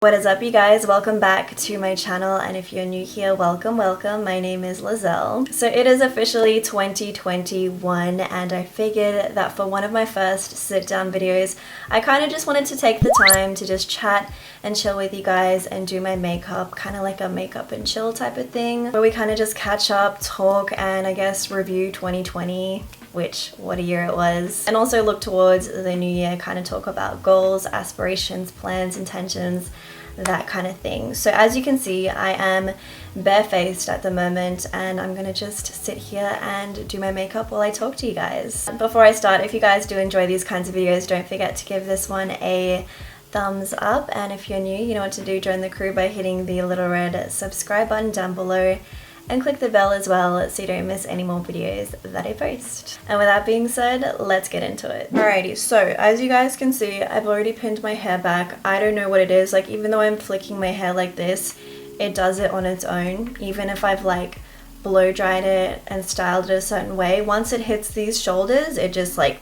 What is up, you guys? Welcome back to my channel, and if you're new here, welcome. My name is Leizel. So it is officially 2021, and I figured that for one of my first sit down videos, I kind of just wanted to take the time to just chat and chill with you guys and do my makeup, kind of like a makeup and chill type of thing, where we kind of just catch up, talk, and I guess review 2020. Which, what a year it was. And also look towards the new year, kind of talk about goals, aspirations, plans, intentions, that kind of thing. So as you can see, I am barefaced at the moment, and I'm gonna just sit here and do my makeup while I talk to you guys. Before I start, if you guys do enjoy these kinds of videos, don't forget to give this one a thumbs up, and if you're new, you know what to do. Join the crew by hitting the little red subscribe button down below and click the bell as well so you don't miss any more videos that I post. And with that being said, let's get into it. Alrighty, so as you guys can see, I've already pinned my hair back. I don't know what it is, like even though I'm flicking my hair like this, it does it on its own. Even if I've like blow dried it and styled it a certain way, once it hits these shoulders, it just like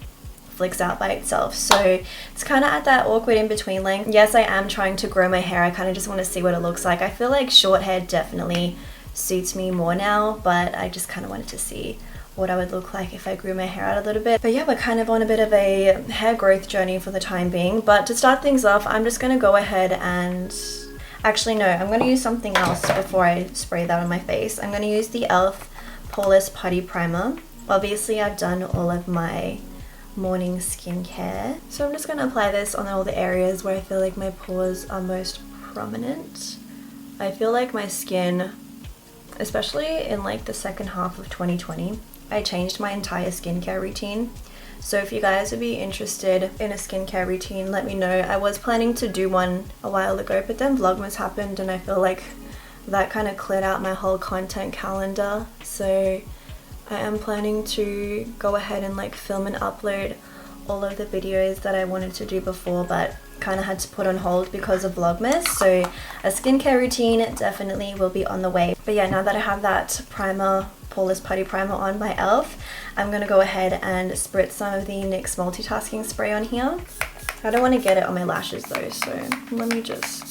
flicks out by itself. So it's kind of at that awkward in between length. Yes, I am trying to grow my hair. I kind of just want to see what it looks like. I feel like short hair definitely suits me more now, but I just kind of wanted to see what I would look like if I grew my hair out a little bit. But yeah, we're kind of on a bit of a hair growth journey for the time being. But to start things off, I'm just going to go ahead and actually no, I'm going to use something else before I spray that on my face. I'm going to use the e.l.f. Poreless Putty Primer. Obviously I've done all of my morning skincare, so I'm just going to apply this on all the areas where I feel like my pores are most prominent. I feel like my skin, especially in like the second half of 2020, I changed my entire skincare routine. So if you guys would be interested in a skincare routine, let me know. I was planning to do one a while ago, but then Vlogmas happened and I feel like that kind of cleared out my whole content calendar. So I am planning to go ahead and like film and upload all of the videos that I wanted to do before, but kind of had to put on hold because of Vlogmas. So a skincare routine definitely will be on the way. But yeah, now that I have that primer, Poreless Putty Primer on by e.l.f., I'm going to go ahead and spritz some of the NYX multitasking spray on here. I don't want to get it on my lashes though, so let me just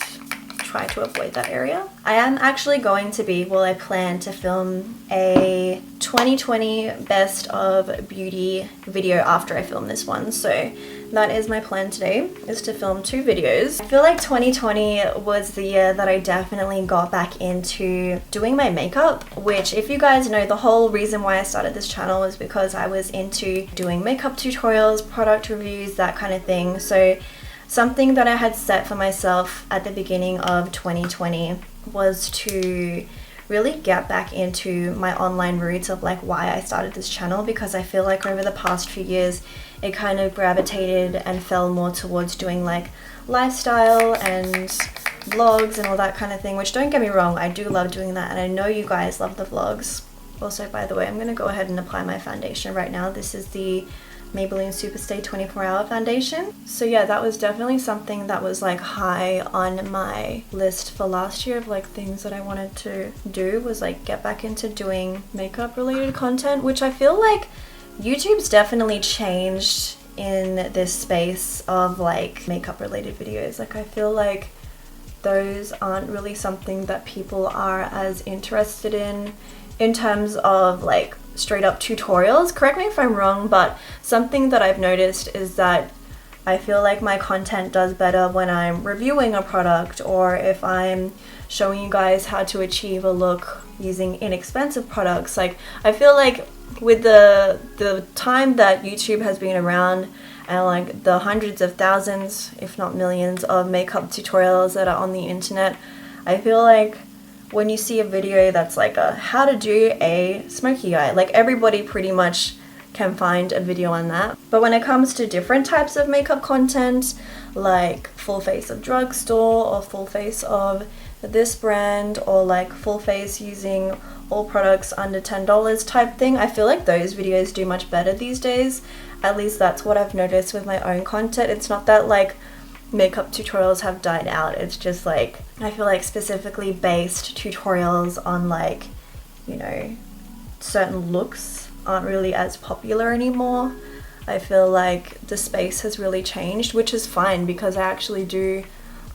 try to avoid that area. I am actually going to be, well, I plan to film a 2020 best of beauty video after I film this one. So that is my plan today, is to film 2 videos. I feel like 2020 was the year that I definitely got back into doing my makeup, which if you guys know, the whole reason why I started this channel was because I was into doing makeup tutorials, product reviews, that kind of thing. So something that I had set for myself at the beginning of 2020 was to really get back into my online roots of like why I started this channel, because I feel like over the past few years it kind of gravitated and fell more towards doing like lifestyle and vlogs and all that kind of thing, which don't get me wrong, I do love doing that and I know you guys love the vlogs. Also, by the way, I'm going to go ahead and apply my foundation right now. This is the Maybelline Superstay 24-hour foundation. So yeah, that was definitely something that was like high on my list for last year of like things that I wanted to do, was like get back into doing makeup related content, which I feel like YouTube's definitely changed in this space of like makeup related videos. Like I feel like those aren't really something that people are as interested in terms of like straight up tutorials. Correct me if I'm wrong, but something that I've noticed is that I feel like my content does better when I'm reviewing a product, or if I'm showing you guys how to achieve a look using inexpensive products. Like I feel like with the time that YouTube has been around and like the hundreds of thousands, if not millions, of makeup tutorials that are on the internet, I feel like when you see a video that's like a how to do a smoky eye, like everybody pretty much can find a video on that. But when it comes to different types of makeup content, like full face of drugstore or full face of this brand, or like full face using all products under $10 type thing, I feel like those videos do much better these days. At least that's what I've noticed with my own content. It's not that like makeup tutorials have died out, it's just like I feel like specifically based tutorials on like, you know, certain looks aren't really as popular anymore. I feel like the space has really changed, which is fine because I actually do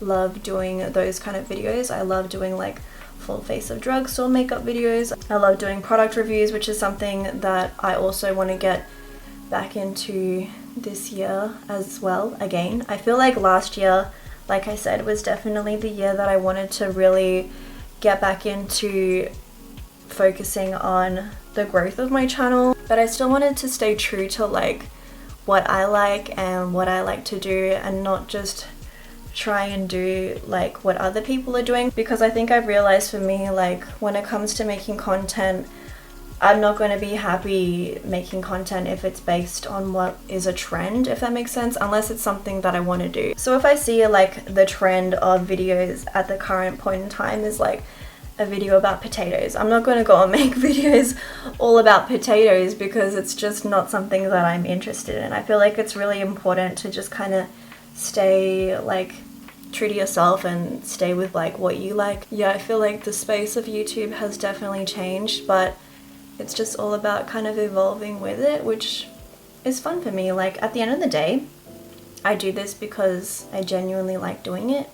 love doing those kind of videos. I love doing like full face of drugstore makeup videos. I love doing product reviews, which is something that I also want to get back into this year as well. Again, I feel like last year, like I said, was definitely the year that I wanted to really get back into focusing on the growth of my channel, but I still wanted to stay true to like what I like and what I like to do, and not just try and do like what other people are doing, because I think I've realized for me, like when it comes to making content, I'm not going to be happy making content if it's based on what is a trend, if that makes sense, unless it's something that I want to do. So if I see like the trend of videos at the current point in time is like a video about potatoes, I'm not going to go and make videos all about potatoes, because it's just not something that I'm interested in. I feel like it's really important to just kind of stay like true to yourself and stay with like what you like. Yeah, I feel like the space of YouTube has definitely changed, but it's just all about kind of evolving with it, which is fun for me. Like at the end of the day, I do this because I genuinely like doing it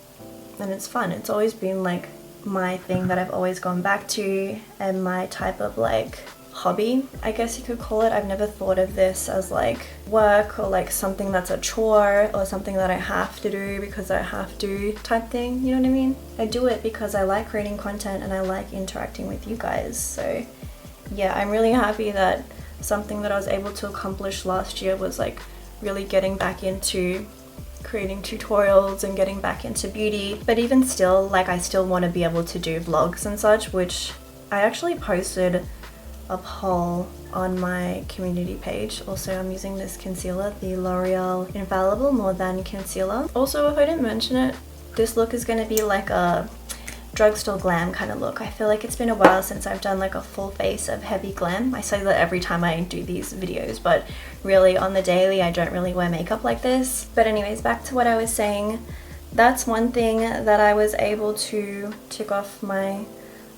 and it's fun. It's always been like my thing that I've always gone back to, and my type of like hobby, I guess you could call it. I've never thought of this as like work or like something that's a chore or something that I have to do because I have to type thing, you know what I mean? I do it because I like creating content and I like interacting with you guys. So yeah, I'm really happy that something that I was able to accomplish last year was like really getting back into creating tutorials and getting back into beauty. But even still, like I still want to be able to do vlogs and such, which I actually posted a poll on my community page. Also, I'm using this concealer, the L'Oreal Infallible More Than Concealer. Also, if I didn't mention it, this look is going to be like a drugstore glam kind of look. I feel like it's been a while since I've done like a full face of heavy glam. I say that every time I do these videos, but really on the daily I don't really wear makeup like this. But anyways, back to what I was saying. That's one thing that I was able to tick off my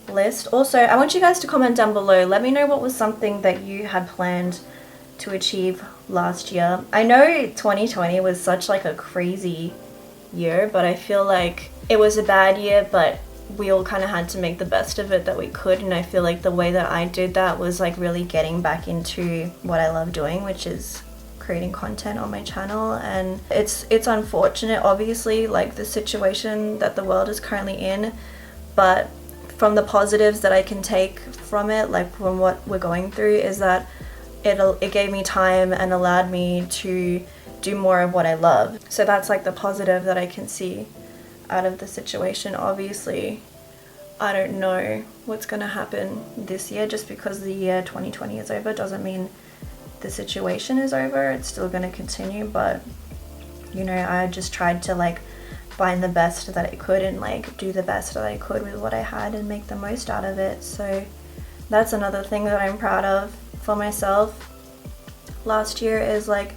list. Also, I want you guys to comment down below. Let me know what was something that you had planned to achieve last year. I know 2020 was such like a crazy year, but I feel like it was a bad year, but we all kind of had to make the best of it that we could. And I feel like the way that I did that was like really getting back into what I love doing, which is creating content on my channel. And it's unfortunate, obviously, like the situation that the world is currently in, but from the positives that I can take from it, like from what we're going through, is that it gave me time and allowed me to do more of what I love. So that's like the positive that I can see out of the situation. Obviously, I don't know what's gonna happen this year. Just because the year 2020 is over doesn't mean the situation is over. It's still gonna continue, but you know, I just tried to like find the best that I could and like do the best that I could with what I had and make the most out of it. So that's another thing that I'm proud of for myself last year, is like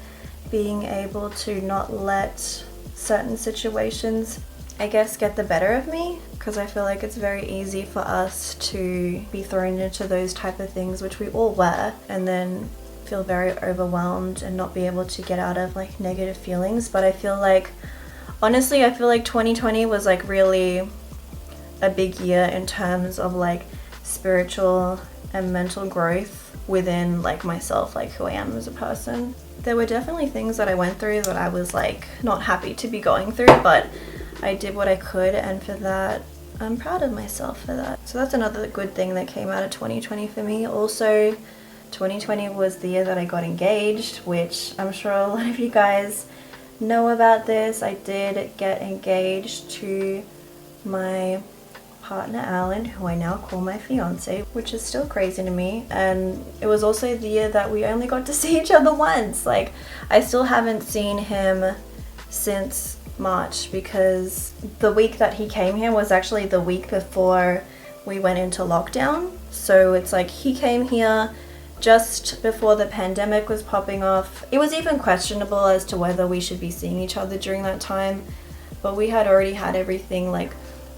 being able to not let certain situations, I guess, get the better of me, because I feel like it's very easy for us to be thrown into those type of things, which we all were, and then feel very overwhelmed and not be able to get out of like negative feelings. But I feel like, honestly, I feel like 2020 was like really a big year in terms of like spiritual and mental growth within like myself, like who I am as a person. There were definitely things that I went through that I was like not happy to be going through, but I did what I could, and for that I'm proud of myself for that. So that's another good thing that came out of 2020 for me. Also, 2020 was the year that I got engaged, which I'm sure a lot of you guys know about this. I did get engaged to my partner Alan, who I now call my fiance, which is still crazy to me. And it was also the year that we only got to see each other once. Like, I still haven't seen him since March, because the week that he came here was actually the week before we went into lockdown. So it's like he came here just before the pandemic was popping off. It was even questionable as to whether we should be seeing each other during that time, but we had already had everything like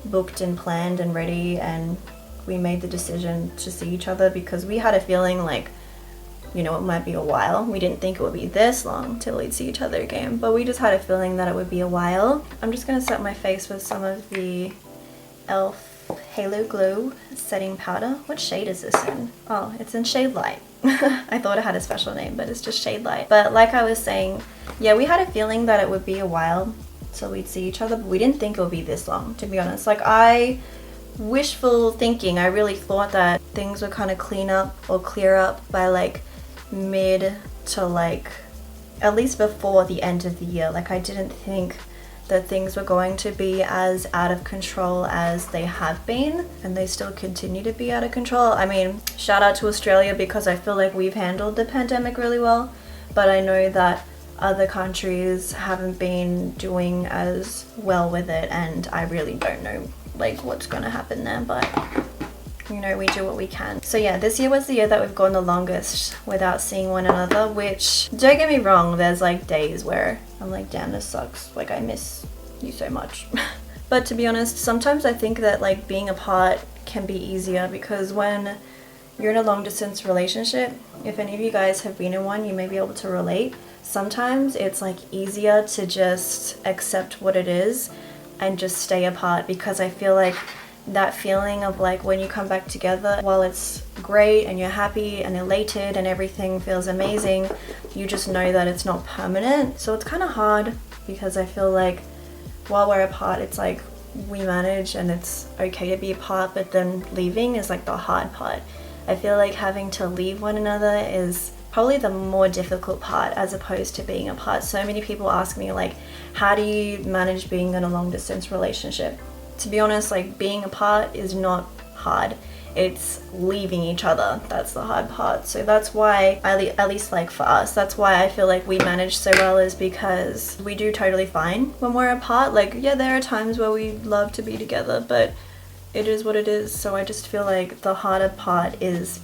booked and planned and ready, and we made the decision to see each other because we had a feeling like you know, it might be a while. We didn't think it would be this long till we'd see each other again, but we just had a feeling that it would be a while. I'm just gonna set my face with some of the e.l.f. Halo Glow setting powder. What shade is this in? Oh, it's in shade light. I thought it had a special name, but it's just shade light. But like I was saying, yeah, we had a feeling that it would be a while till we'd see each other, but we didn't think it would be this long, to be honest. Like, wishful thinking, I really thought that things would kind of clear up by like mid to like at least before the end of the year. Like, I didn't think that things were going to be as out of control as they have been, and they still continue to be out of control. I mean, shout out to Australia, because I feel like we've handled the pandemic really well, but I know that other countries haven't been doing as well with it, and I really don't know like what's gonna happen there, but you know, we do what we can. So yeah, this year was the year that we've gone the longest without seeing one another, which, don't get me wrong, there's like days where I'm like, damn, this sucks, like I miss you so much. But to be honest, sometimes I think that like being apart can be easier, because when you're in a long distance relationship, if any of you guys have been in one, you may be able to relate. Sometimes it's like easier to just accept what it is and just stay apart, because I feel like that feeling of like when you come back together, while it's great and you're happy and elated and everything feels amazing, you just know that it's not permanent. So it's kind of hard, because I feel like while we're apart, it's like we manage and it's okay to be apart, but then leaving is like the hard part. I feel like having to leave one another is probably the more difficult part, as opposed to being apart. So many people ask me like, how do you manage being in a long distance relationship? To be honest, like being apart is not hard. It's leaving each other that's the hard part. So that's why, at least like for us, that's why I feel like we manage so well, is because we do totally fine when we're apart. Like, yeah, there are times where we love to be together, but it is what it is. So I just feel like the harder part is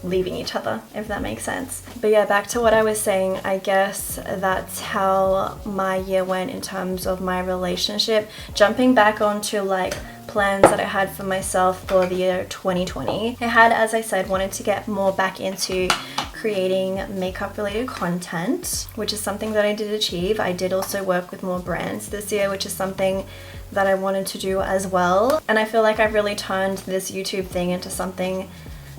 leaving each other, if that makes sense. But yeah, back to what I was saying, I guess that's how my year went in terms of my relationship. Jumping back onto like plans that I had for myself for the year 2020, I had, as I said, wanted to get more back into creating makeup related content, which is something that I did achieve. I did also work with more brands this year, which is something that I wanted to do as well. And I feel like I've really turned this YouTube thing into something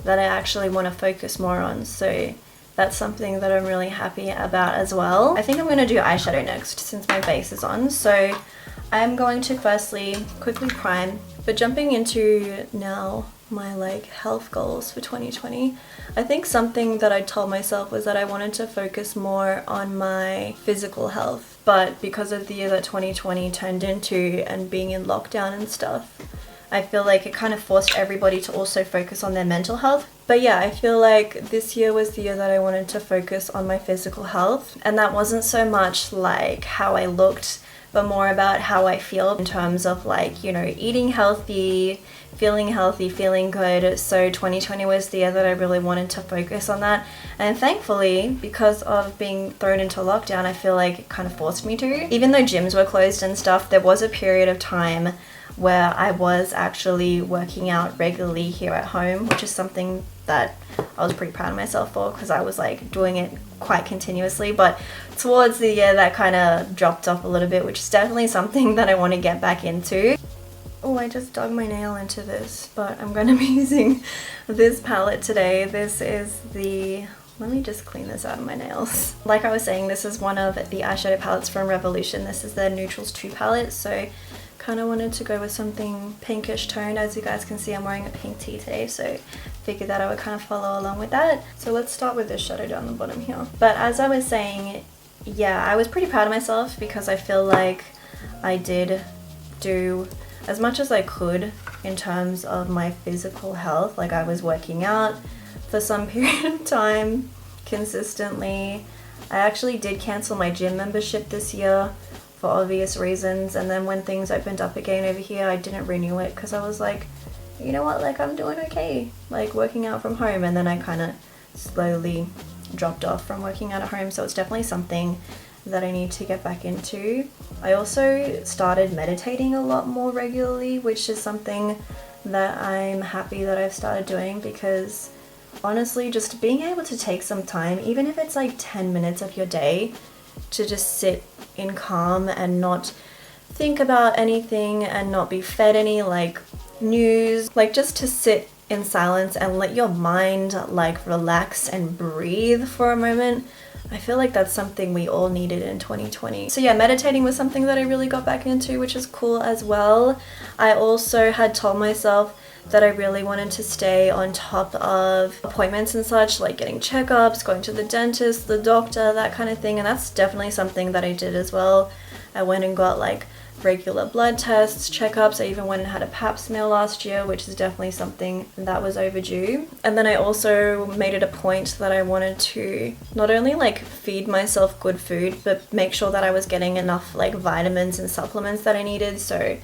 that I actually want to focus more on. So that's something that I'm really happy about as well. I think I'm going to do eyeshadow next, since my base is on. So I'm going to firstly quickly prime, but jumping into now my like health goals for 2020, I think something that I told myself was that I wanted to focus more on my physical health, but because of the year that 2020 turned into and being in lockdown and stuff, I feel like it kind of forced everybody to also focus on their mental health. But yeah, I feel like this year was the year that I wanted to focus on my physical health, and that wasn't so much like how I looked, but more about how I feel in terms of like, you know, eating healthy, feeling good. So 2020 was the year that I really wanted to focus on that. And thankfully, because of being thrown into lockdown, I feel like it kind of forced me to. Even though gyms were closed and stuff, there was a period of time where I was actually working out regularly here at home, which is something that I was pretty proud of myself for, because I was like doing it quite continuously. But towards the year that kind of dropped off a little bit, which is definitely something that I want to get back into. Oh, I just dug my nail into this, but I'm going to be using this palette today. This is the, let me just clean this out of my nails. Like I was saying, this is one of the eyeshadow palettes from Revolution. This is the Newtrals 2 palette, so kind of wanted to go with something pinkish tone. As you guys can see, I'm wearing a pink tee today, so figured that I would kind of follow along with that. So let's start with this shadow down the bottom here. But as I was saying, yeah, I was pretty proud of myself, because I feel like I did do as much as I could in terms of my physical health. Like, I was working out for some period of time consistently. I actually did cancel my gym membership this year for obvious reasons, and then when things opened up again over here, I didn't renew it, because I was like, you know what, like I'm doing okay, like working out from home. And then I kind of slowly dropped off from working out at home, so it's definitely something that I need to get back into. I also started meditating a lot more regularly, which is something that I'm happy that I've started doing, because honestly, just being able to take some time, even if it's like 10 minutes of your day, to just sit in calm and not think about anything and not be fed any like news, like just to sit in silence and let your mind like relax and breathe for a moment. I feel like that's something we all needed in 2020. So yeah, meditating was something that I really got back into, which is cool as well. I also had told myself that I really wanted to stay on top of appointments and such, like getting checkups, going to the dentist, the doctor, that kind of thing. And that's definitely something that I did as well. I went and got like regular blood tests, checkups. I even went and had a pap smear last year, which is definitely something that was overdue. And then I also made it a point that I wanted to not only like feed myself good food, but make sure that I was getting enough like vitamins and supplements that I needed. So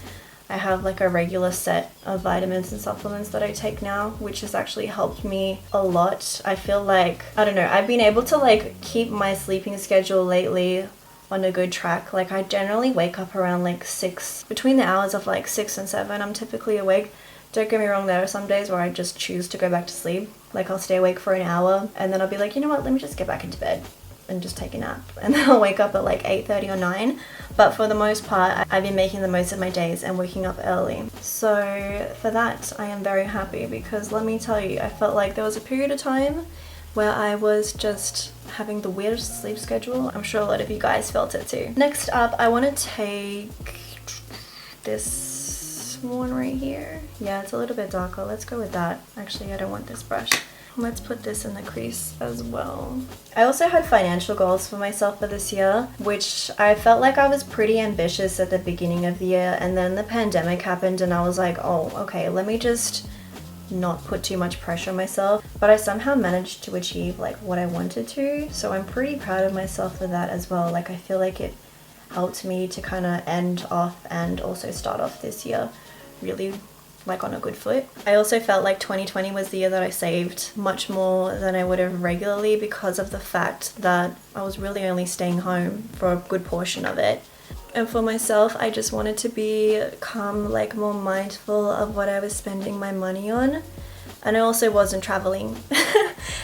I have like a regular set of vitamins and supplements that I take now, which has actually helped me a lot. I feel like, I don't know, I've been able to like keep my sleeping schedule lately on a good track. Like I generally wake up around like 6, between the hours of like 6 and 7 I'm typically awake. Don't get me wrong, there are some days where I just choose to go back to sleep. Like I'll stay awake for an hour and then I'll be like, you know what, let me just get back into bed and just take a nap, and then I'll wake up at like 8:30 or 9. But for the most part, I've been making the most of my days and waking up early. So for that, I am very happy, because let me tell you, I felt like there was a period of time where I was just having the weirdest sleep schedule. I'm sure a lot of you guys felt it too. Next up, I want to take this one right here. Yeah, it's a little bit darker. Let's go with that. Actually, I don't want this brush. Let's put this in the crease as well. I also had financial goals for myself for this year, which I felt like I was pretty ambitious at the beginning of the year, and then the pandemic happened and I was like, oh, okay, let me just not put too much pressure on myself. But I somehow managed to achieve like what I wanted to, so I'm pretty proud of myself for that as well. Like I feel like it helped me to kind of end off and also start off this year really like on a good foot. I also felt like 2020 was the year that I saved much more than I would have regularly, because of the fact that I was really only staying home for a good portion of it. And for myself, I just wanted to become like more mindful of what I was spending my money on. And I also wasn't traveling.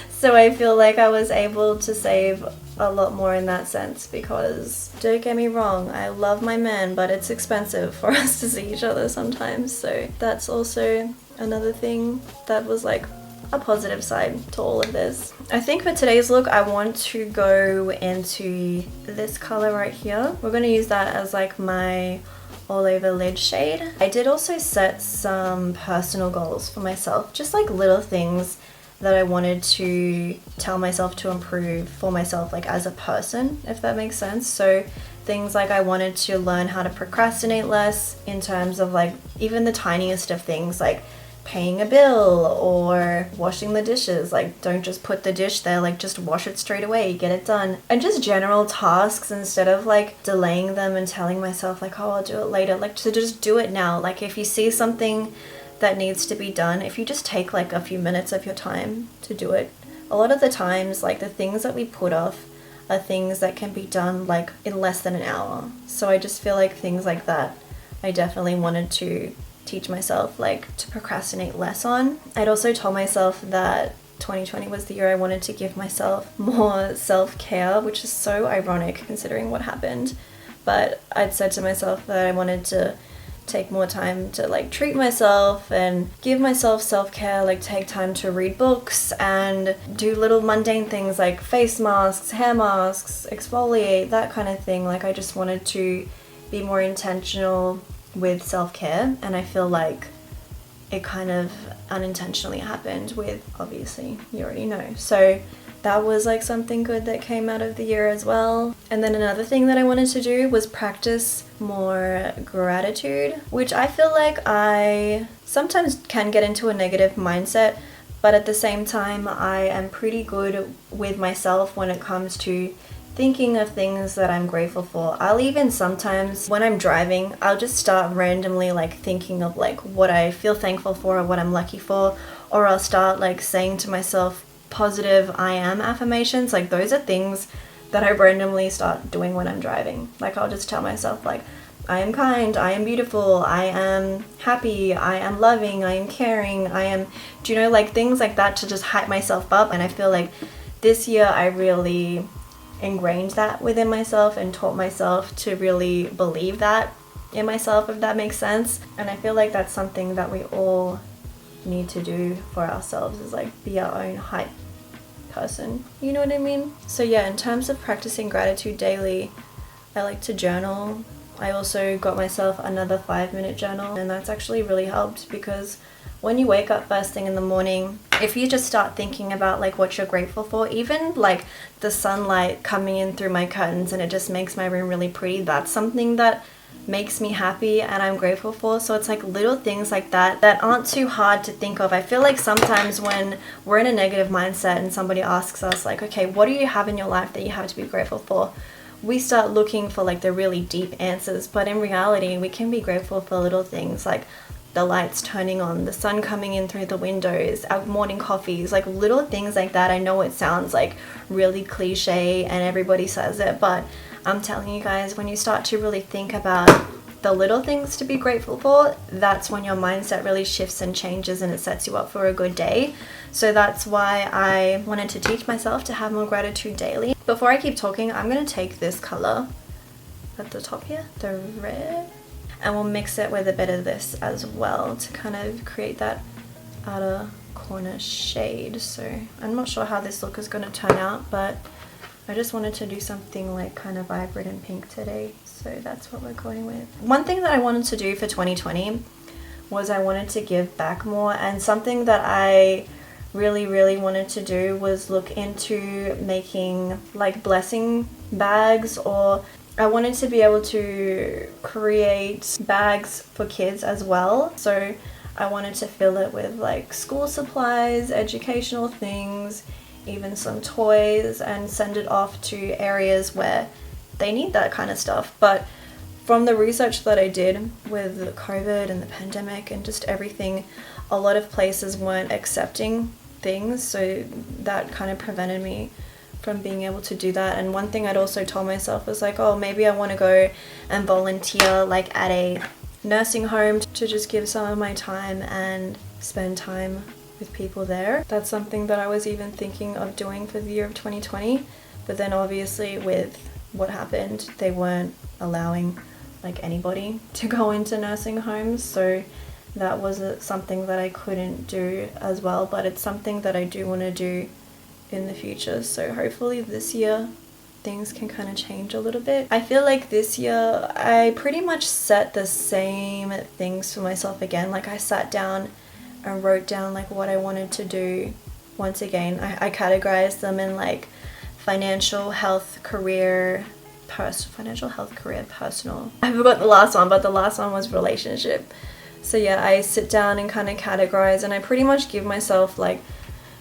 So I feel like I was able to save a lot more in that sense, because don't get me wrong, I love my man, but it's expensive for us to see each other sometimes. So that's also another thing that was like a positive side to all of this. I think for today's look, I want to go into this color right here. We're going to use that as like my all over lid shade. I did also set some personal goals for myself, just like little things that I wanted to tell myself to improve for myself, like as a person, if that makes sense. So things like I wanted to learn how to procrastinate less, in terms of like even the tiniest of things, like paying a bill or washing the dishes. Like don't just put the dish there, like just wash it straight away, get it done. And just general tasks, instead of like delaying them and telling myself like, oh, I'll do it later, like to just do it now. Like if you see something that needs to be done, if you just take like a few minutes of your time to do it. A lot of the times, like the things that we put off are things that can be done like in less than an hour. So I just feel like things like that, I definitely wanted to teach myself like to procrastinate less on. I'd also told myself that 2020 was the year I wanted to give myself more self-care, which is so ironic considering what happened. But I'd said to myself that I wanted to take more time to like treat myself and give myself self-care, like take time to read books and do little mundane things like face masks, hair masks, exfoliate, that kind of thing. Like I just wanted to be more intentional with self-care, and I feel like it kind of unintentionally happened with, obviously, you already know. So that was like something good that came out of the year as well. And then another thing that I wanted to do was practice more gratitude, which I feel like I sometimes can get into a negative mindset, but at the same time I am pretty good with myself when it comes to thinking of things that I'm grateful for. I'll even sometimes when I'm driving, I'll just start randomly like thinking of like what I feel thankful for or what I'm lucky for, or I'll start like saying to myself positive I am affirmations. Like those are things that I randomly start doing when I'm driving. Like I'll just tell myself like, I am kind, I am beautiful, I am happy, I am loving, I am caring, I am, do you know, like things like that to just hype myself up. And I feel like this year I really ingrained that within myself and taught myself to really believe that in myself, if that makes sense. And I feel like that's something that we all need to do for ourselves, is like be our own hype person, you know what I mean? So yeah, in terms of practicing gratitude daily, I like to journal. I also got myself another 5-minute journal, and that's actually really helped, because when you wake up first thing in the morning, if you just start thinking about like what you're grateful for, even like the sunlight coming in through my curtains and it just makes my room really pretty, that's something that makes me happy and I'm grateful for. So it's like little things like that that aren't too hard to think of. I feel like sometimes when we're in a negative mindset and somebody asks us like, okay, what do you have in your life that you have to be grateful for? We start looking for like the really deep answers, but in reality we can be grateful for little things like the lights turning on, the sun coming in through the windows, our morning coffees, like little things like that. I know it sounds like really cliche and everybody says it, but I'm telling you guys, when you start to really think about the little things to be grateful for, that's when your mindset really shifts and changes and it sets you up for a good day. So that's why I wanted to teach myself to have more gratitude daily. Before I keep talking, I'm going to take this color at the top here, the red, and we'll mix it with a bit of this as well to kind of create that outer corner shade. So I'm not sure how this look is going to turn out, but I just wanted to do something like kind of vibrant and pink today, so that's what we're going with. One thing that I wanted to do for 2020 was I wanted to give back more, and something that I really wanted to do was look into making like blessing bags, or I wanted to be able to create bags for kids as well. So I wanted to fill it with like school supplies, educational things, even some toys, and send it off to areas where they need that kind of stuff. But from the research that I did with COVID and the pandemic and just everything, a lot of places weren't accepting things, so that kind of prevented me from being able to do that. And one thing I'd also told myself was like, oh, maybe I want to go and volunteer like at a nursing home to just give some of my time and spend time with people there. That's something that I was even thinking of doing for the year of 2020, but then obviously with what happened, they weren't allowing like anybody to go into nursing homes, so that was something that I couldn't do as well. But it's something that I do want to do in the future, so hopefully this year things can kind of change a little bit. I feel like this year I pretty much set the same things for myself again. Like I sat down and wrote down like what I wanted to do. Once again, I categorized them in like financial, health, career, personal. I forgot the last one, but the last one was relationship. So yeah, I sit down and kind of categorize, and I pretty much give myself like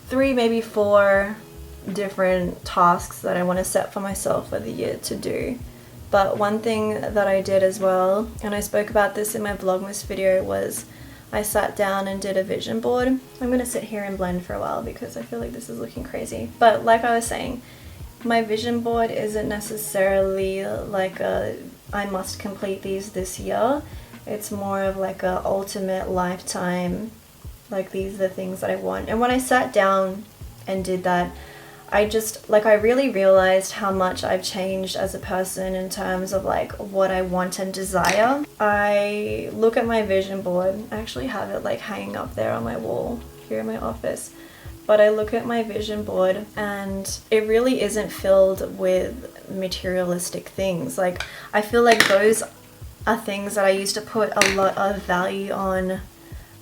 3, maybe 4 different tasks that I want to set for myself for the year to do. But one thing that I did as well, and I spoke about this in my Vlogmas video, was I sat down and did a vision board. I'm going to sit here and blend for a while because I feel like this is looking crazy. But like I was saying, my vision board isn't necessarily like a I must complete these this year. It's more of like a ultimate lifetime, like these are the things that I want. And when I sat down and did that, I really realized how much I've changed as a person in terms of like what I want and desire. I look at my vision board. I actually have it like hanging up there on my wall here in my office. But I look at my vision board and it really isn't filled with materialistic things. Like I feel like those are things that I used to put a lot of value on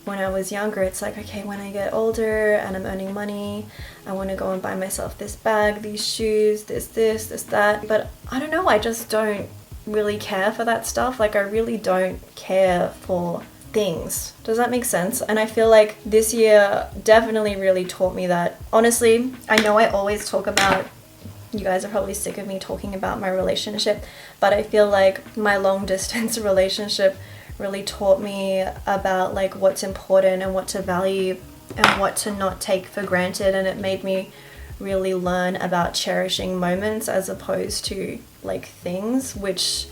when I was younger. It's like, okay, when I get older and I'm earning money, I want to go and buy myself this bag, these shoes, this, that. But I don't know, I just don't really care for that stuff. Like I really don't care for things. Does that make sense? And I feel like this year definitely really taught me that. Honestly, I know I always talk about, you guys are probably sick of me talking about my relationship, but I feel like my long distance relationship really taught me about like what's important and what to value and what to not take for granted. And it made me really learn about cherishing moments as opposed to like things, which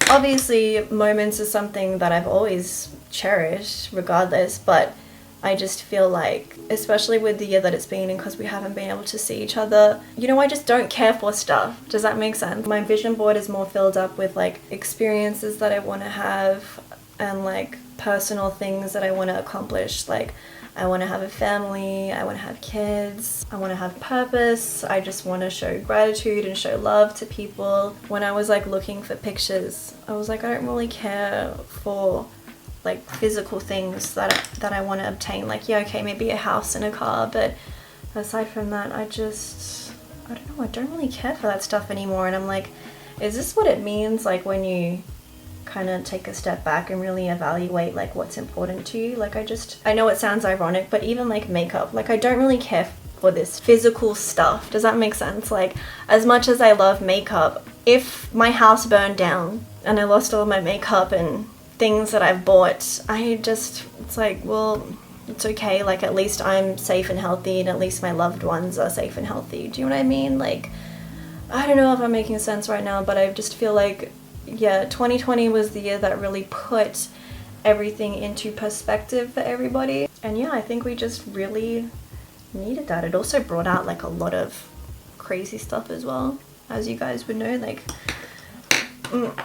Obviously, moments is something that I've always cherished regardless, but I just feel like, especially with the year that it's been and because we haven't been able to see each other, you know, I just don't care for stuff. Does that make sense? My vision board is more filled up with like experiences that I want to have and like personal things that I want to accomplish. Like I want to have a family, I want to have kids, I want to have purpose, I just want to show gratitude and show love to people. When I was like looking for pictures, I was like, I don't really care for like physical things that I want to obtain. Like, yeah, okay, maybe a house and a car, but aside from that, I don't know, I don't really care for that stuff anymore. And I'm like, is this what it means, like when you kind of take a step back and really evaluate like what's important to you? Like I know it sounds ironic, but even like makeup, like I don't really care for this physical stuff. Does that make sense? Like as much as I love makeup, if my house burned down and I lost all my makeup and things that I've bought, it's like, well, it's okay, like at least I'm safe and healthy and at least my loved ones are safe and healthy. Do you know what I mean? Like, I don't know if I'm making sense right now, but I just feel like, yeah, 2020 was the year that really put everything into perspective for everybody. And yeah, I think we just really needed that. It also brought out like a lot of crazy stuff as well, as you guys would know. Like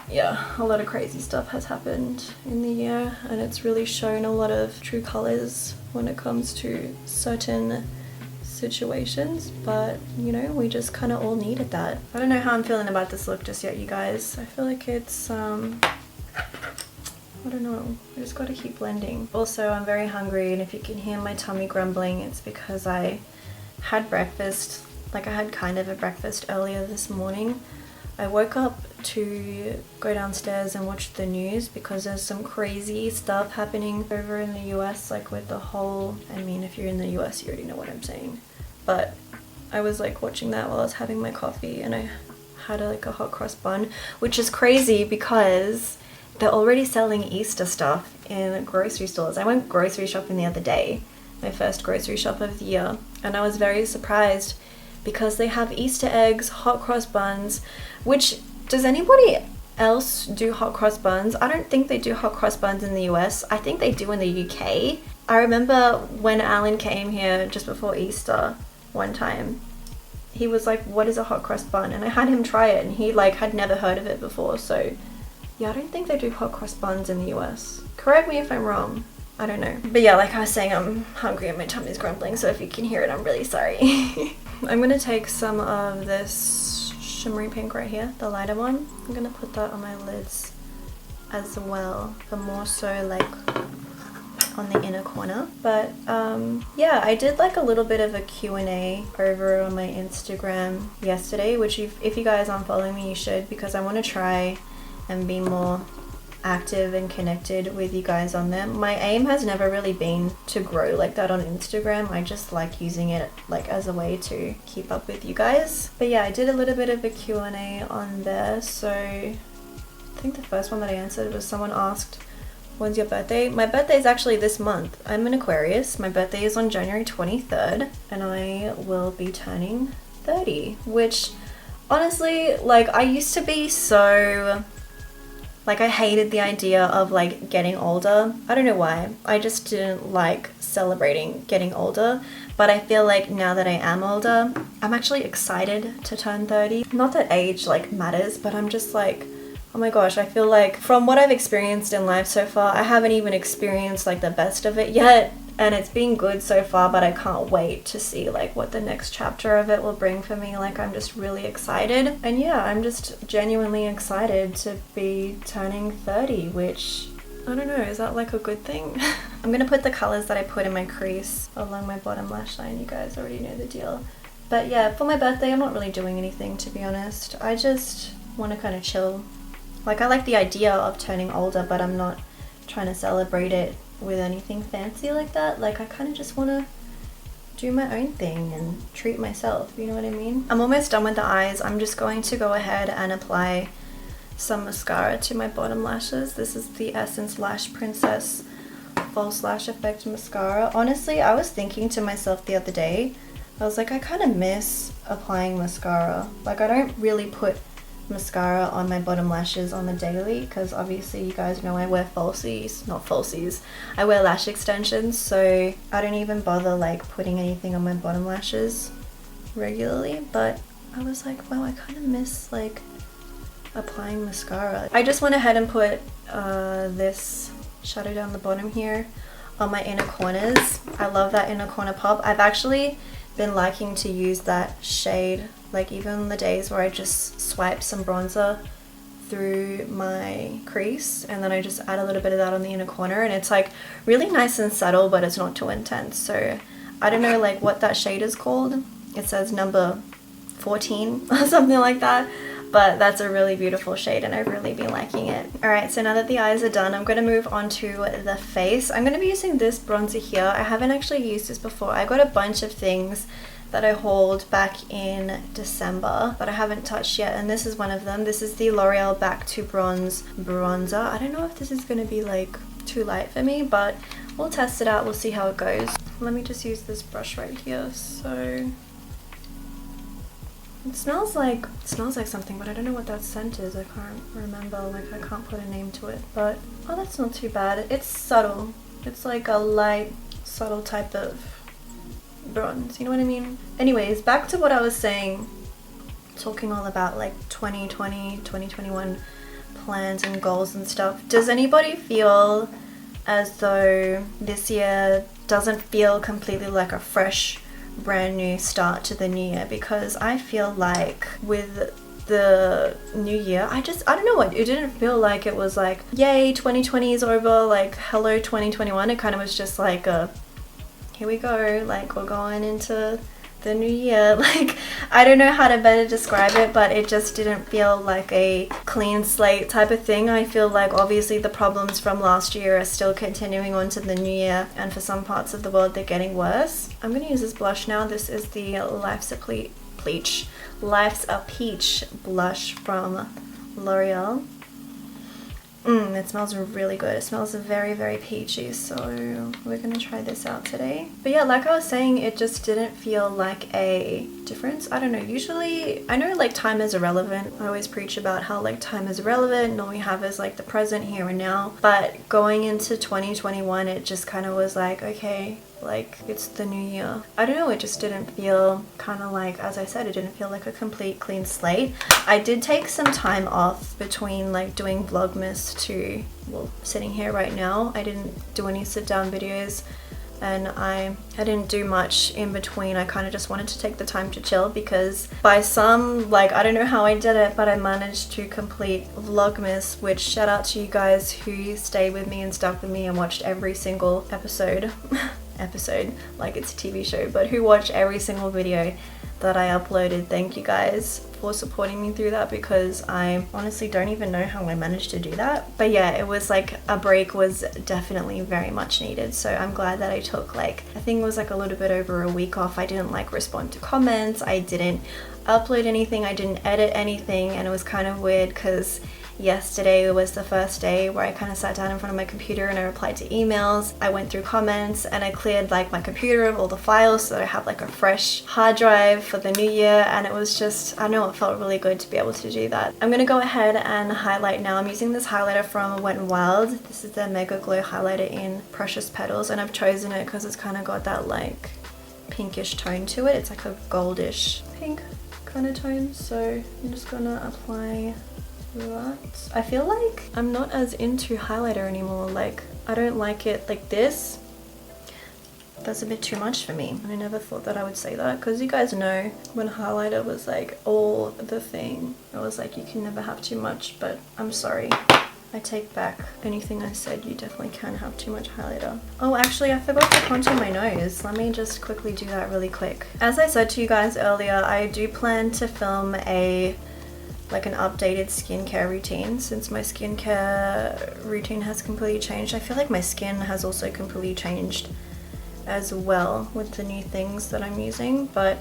yeah, a lot of crazy stuff has happened in the year, and it's really shown a lot of true colors when it comes to certain situations. But you know, we just kind of all needed that. I don't know how I'm feeling about this look just yet, you guys. I feel like it's I don't know, I just gotta keep blending. Also, I'm very hungry, and if you can hear my tummy grumbling, it's because I had breakfast. Like I had kind of a breakfast earlier this morning. I woke up to go downstairs and watch the news because there's some crazy stuff happening over in the US, like with the whole, I mean, if you're in the US you already know what I'm saying, but I was like watching that while I was having my coffee, and I had like a hot cross bun, which is crazy because they're already selling Easter stuff in grocery stores. I went grocery shopping the other day, my first grocery shop of the year, and I was very surprised because they have Easter eggs, hot cross buns, which, does anybody else do hot cross buns? I don't think they do hot cross buns in the US. I think they do in the UK. I remember when Alan came here just before Easter one time, he was like, what is a hot cross bun? And I had him try it, and he like had never heard of it before. So yeah, I don't think they do hot cross buns in the US. Correct me if I'm wrong. I don't know. But yeah, like I was saying, I'm hungry and my tummy's grumbling, so if you can hear it, I'm really sorry. I'm gonna take some of this shimmery pink right here, the lighter one. I'm gonna put that on my lids as well, but more so like on the inner corner. But yeah, I did like a little bit of a Q&A over on my Instagram yesterday, which if you guys aren't following me, you should, because I want to try and be more active and connected with you guys on them. My aim has never really been to grow like that on Instagram. I just like using it like as a way to keep up with you guys. But yeah, I did a little bit of a Q&A on there. So I think the first one that I answered was someone asked, when's your birthday? My birthday is actually this month. I'm an Aquarius. My birthday is on January 23rd and I will be turning 30, which honestly, like I used to be so, like I hated the idea of like getting older. I don't know why. I just didn't like celebrating getting older. But I feel like now that I am older, I'm actually excited to turn 30. Not that age like matters, but I'm just like, oh my gosh, I feel like from what I've experienced in life so far, I haven't even experienced like the best of it yet. And it's been good so far, but I can't wait to see like what the next chapter of it will bring for me. Like I'm just really excited. And yeah, I'm just genuinely excited to be turning 30, which I don't know, is that like a good thing? I'm gonna put the colors that I put in my crease along my bottom lash line. You guys already know the deal. But yeah, for my birthday, I'm not really doing anything, to be honest. I just want to kind of chill. Like I like the idea of turning older, but I'm not trying to celebrate it with anything fancy like that. Like I kind of just want to do my own thing and treat myself, you know what I mean? I'm almost done with the eyes. I'm just going to go ahead and apply some mascara to my bottom lashes. This is the Essence Lash Princess False Lash Effect Mascara. Honestly, I was thinking to myself the other day, I was like, I kind of miss applying mascara. Like I don't really put mascara on my bottom lashes on the daily, because obviously you guys know I wear falsies, not falsies, I wear lash extensions, so I don't even bother like putting anything on my bottom lashes regularly. But I was like, wow, I kind of miss like applying mascara. I just went ahead and put this shadow down the bottom here on my inner corners. I love that inner corner pop. I've actually been liking to use that shade, like even the days where I just swipe some bronzer through my crease and then I just add a little bit of that on the inner corner, and it's like really nice and subtle, but it's not too intense. So I don't know like what that shade is called. It says number 14 or something like that, but that's a really beautiful shade and I've really been liking it. Alright, so now that the eyes are done, I'm going to move on to the face. I'm going to be using this bronzer here. I haven't actually used this before. I got a bunch of things that I hauled back in December but I haven't touched yet, and this is one of them. This is the L'Oreal Back to Bronze bronzer. I don't know if this is going to be like too light for me, but we'll test it out. We'll see how it goes. Let me just use this brush right here. So it smells like something, but I don't know what that scent is. I can't remember, like I can't put a name to it, but oh, that's not too bad. It's subtle. It's like a light, subtle type of bronze, you know what I mean? Anyways, back to what I was saying, talking all about like 2020, 2021 plans and goals and stuff. Does anybody feel as though this year doesn't feel completely like a fresh, brand new start to the new year? Because I feel like with the new year, I don't know what, it didn't feel like it was like, yay, 2020 is over, like hello 2021. It kind of was just like a, here we go, like we're going into the new year. Like I don't know how to better describe it, but it just didn't feel like a clean slate type of thing. I feel like obviously the problems from last year are still continuing on to the new year, and for some parts of the world they're getting worse. I'm gonna use this blush now. This is the Life's a Peach blush from L'Oreal. It smells really good. It smells very, very peachy, so we're gonna try this out today. But yeah, like I was saying, it just didn't feel like a difference. I don't know, usually, I know like time is irrelevant. I always preach about how like time is irrelevant and all we have is like the present, here and now. But going into 2021, it just kind of was like, okay, like it's the new year. I don't know, it just didn't feel kind of like, as I said, it didn't feel like a complete clean slate. I did take some time off between like doing Vlogmas to, well, sitting here right now. I didn't do any sit down videos and I didn't do much in between. I kind of just wanted to take the time to chill, because by some, like, I don't know how I did it, but I managed to complete Vlogmas, which shout out to you guys who stayed with me and stuck with me and watched every single episode like it's a TV show, but who watched every single video that I uploaded. Thank you guys for supporting me through that, because I honestly don't even know how I managed to do that. But yeah, it was like a break was definitely very much needed, so I'm glad that I took like, I think it was like a little bit over a week off. I didn't like respond to comments, I didn't upload anything, I didn't edit anything, and it was kind of weird because yesterday was the first day where I kind of sat down in front of my computer and I replied to emails, I went through comments, and I cleared like my computer of all the files so that I have like a fresh hard drive for the new year. And it was just, I don't know, it felt really good to be able to do that. I'm gonna go ahead and highlight now. I'm using this highlighter from Wet n Wild. This is the Mega Glow highlighter in Precious Petals, and I've chosen it because it's kind of got that like pinkish tone to it. It's like a goldish pink kind of tone, so I'm just gonna apply that. I feel like I'm not as into highlighter anymore. Like I don't like it like this. That's a bit too much for me. I never thought that I would say that, because you guys know when highlighter was like all the thing, I was like, you can never have too much. But I'm sorry, I take back anything I said. You definitely can have too much highlighter. Oh, actually, I forgot to contour my nose. Let me just quickly do that really quick. As I said to you guys earlier, I do plan to film an updated skincare routine, since my skincare routine has completely changed. I feel like my skin has also completely changed as well with the new things that I'm using, but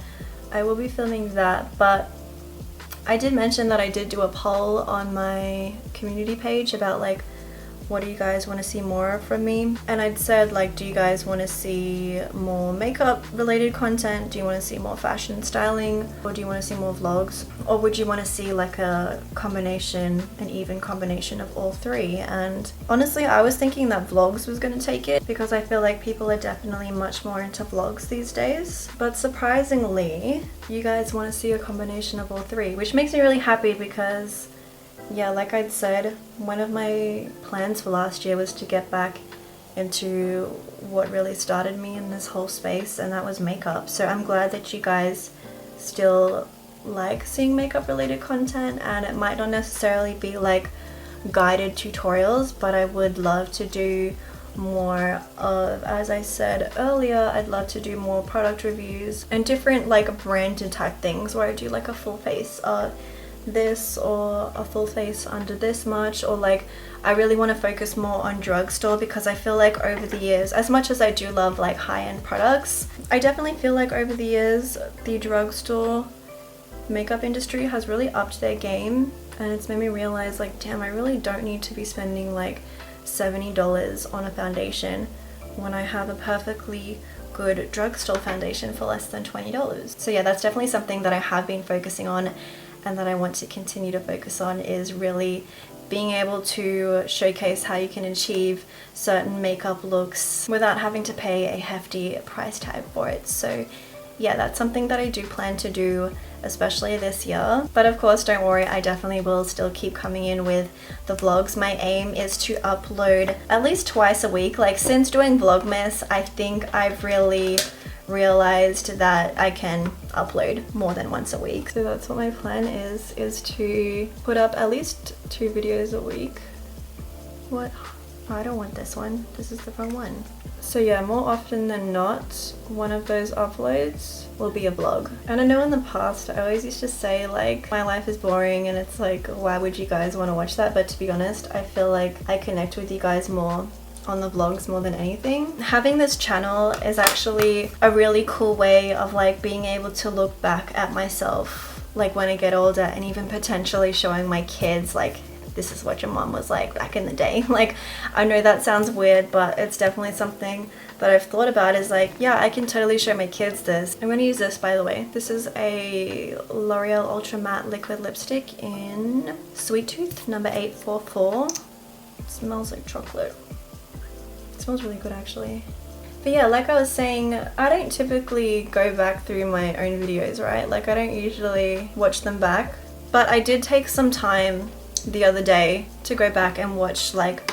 I will be filming that. But I did mention that I did do a poll on my community page about like what do you guys want to see more from me? And I'd said like, do you guys want to see more makeup related content? Do you want to see more fashion styling? Or do you want to see more vlogs? Or would you want to see like a combination, an even combination of all three? And honestly, I was thinking that vlogs was going to take it because I feel like people are definitely much more into vlogs these days. But surprisingly, you guys want to see a combination of all three, which makes me really happy because yeah, like I'd said, one of my plans for last year was to get back into what really started me in this whole space, and that was makeup. So I'm glad that you guys still like seeing makeup related content, and it might not necessarily be like guided tutorials, but I would love to do more of, as I said earlier, I'd love to do more product reviews and different like branded type things where I do like a full face this or a full face under this much, or like I really want to focus more on drugstore because I feel like over the years, as much as I do love like high-end products, I definitely feel like over the years the drugstore makeup industry has really upped their game, and it's made me realize like, damn, I really don't need to be spending like $70 on a foundation when I have a perfectly good drugstore foundation for less than $20. So yeah, that's definitely something that I have been focusing on and that I want to continue to focus on, is really being able to showcase how you can achieve certain makeup looks without having to pay a hefty price tag for it. So yeah, that's something that I do plan to do, especially this year. But of course, don't worry, I definitely will still keep coming in with the vlogs. My aim is to upload at least twice a week. Like since doing Vlogmas, I think I've really realized that I can upload more than once a week. So that's what my plan is to put up at least 2 videos a week. What? Oh, I don't want this one. This is the wrong one. So yeah, more often than not, one of those uploads will be a vlog. And I know in the past, I always used to say like, my life is boring and it's like, why would you guys want to watch that? But to be honest, I feel like I connect with you guys more on the vlogs more than anything. Having this channel is actually a really cool way of like being able to look back at myself like when I get older, and even potentially showing my kids like, this is what your mom was like back in the day. Like, I know that sounds weird, but it's definitely something that I've thought about, is like, yeah, I can totally show my kids this. I'm gonna use this, by the way. This is a L'Oreal Ultra Matte Liquid Lipstick in Sweet Tooth number 844. It smells like chocolate. It smells really good actually. But yeah, like I was saying, I don't typically go back through my own videos, right? Like I don't usually watch them back, but I did take some time the other day to go back and watch like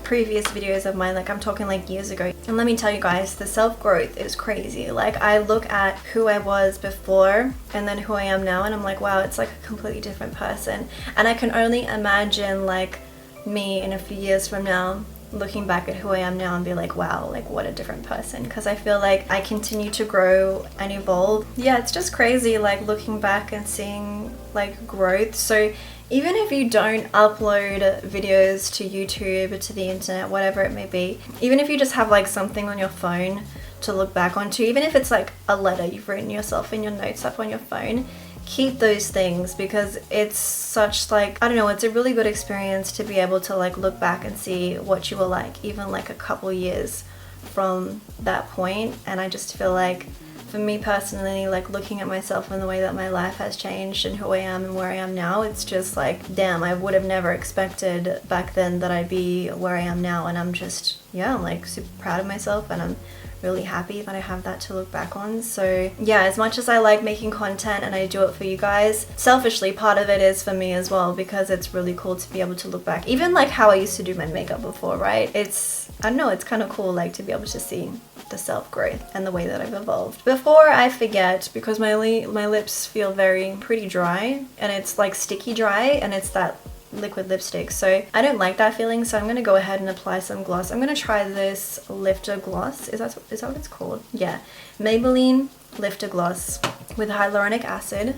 previous videos of mine, like I'm talking like years ago. And let me tell you guys, the self-growth is crazy. Like I look at who I was before and then who I am now, and I'm like, wow, it's like a completely different person. And I can only imagine like me in a few years from now looking back at who I am now and be like, wow, like what a different person, because I feel like I continue to grow and evolve. Yeah, it's just crazy like looking back and seeing like growth. So even if you don't upload videos to YouTube or to the internet, whatever it may be, even if you just have like something on your phone to look back onto, even if it's like a letter you've written yourself in your notes app on your phone, keep those things, because it's such like, I don't know, it's a really good experience to be able to like look back and see what you were like even like a couple years from that point. And I just feel like for me personally, like looking at myself and the way that my life has changed and who I am and where I am now, it's just like, damn, I would have never expected back then that I'd be where I am now. And I'm just, yeah, I'm like super proud of myself, and I'm really happy that I have that to look back on. So yeah, as much as I like making content and I do it for you guys, selfishly part of it is for me as well, because it's really cool to be able to look back, even like how I used to do my makeup before, right? It's, I don't know, it's kind of cool like to be able to see the self-growth and the way that I've evolved. Before I forget, because my lips feel pretty dry, and it's like sticky dry, and it's that liquid lipstick, so I don't like that feeling, so I'm gonna go ahead and apply some gloss. I'm gonna try this lifter gloss. Is that what it's called? Yeah, Maybelline lifter gloss with hyaluronic acid.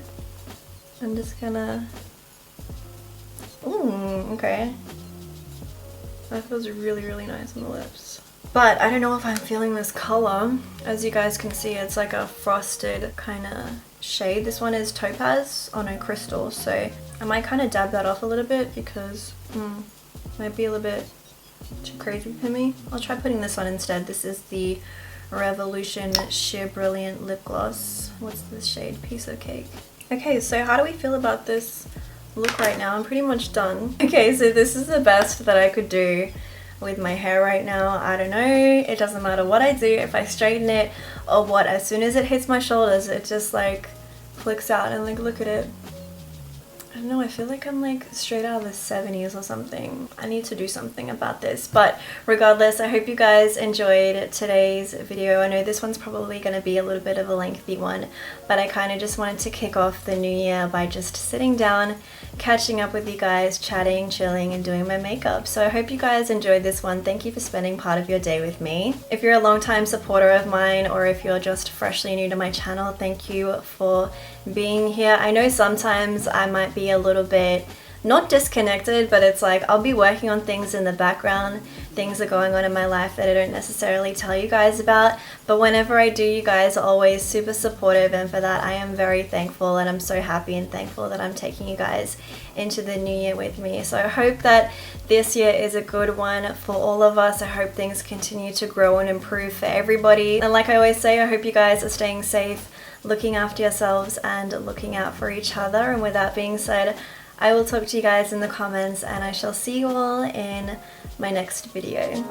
I'm just gonna, ooh, okay, that feels really nice on the lips. But I don't know if I'm feeling this color. As you guys can see, it's like a frosted kind of shade. This one is Topaz, oh no, Crystal, so I might kind of dab that off a little bit because might be a little bit Too crazy for me. I'll try putting this on instead. This is the Revolution Sheer Brilliant Lip Gloss. What's this shade? Piece of Cake. Okay, so how do we feel about this look right now? I'm pretty much done. Okay, so this is the best that I could do with my hair right now. I don't know, it doesn't matter what I do, if I straighten it or what, as soon as it hits my shoulders it just like flicks out, and like look at it. I don't know, I feel like I'm like straight out of the 70s or something. I need to do something about this. But regardless, I hope you guys enjoyed today's video. I know this one's probably going to be a little bit of a lengthy one, but I kind of just wanted to kick off the new year by just sitting down, catching up with you guys, chatting, chilling, and doing my makeup. So I hope you guys enjoyed this one. Thank you for spending part of your day with me. If you're a long-time supporter of mine, or if you're just freshly new to my channel, thank you for being here. I know sometimes I might be a little bit not disconnected, but it's like I'll be working on things in the background. Things are going on in my life that I don't necessarily tell you guys about, but whenever I do, you guys are always super supportive, and for that I am very thankful, and I'm so happy and thankful that I'm taking you guys into the new year with me. So I hope that this year is a good one for all of us. I hope things continue to grow and improve for everybody, and like I always say, I hope you guys are staying safe, looking after yourselves, and looking out for each other. And with that being said, I will talk to you guys in the comments, and I shall see you all in my next video.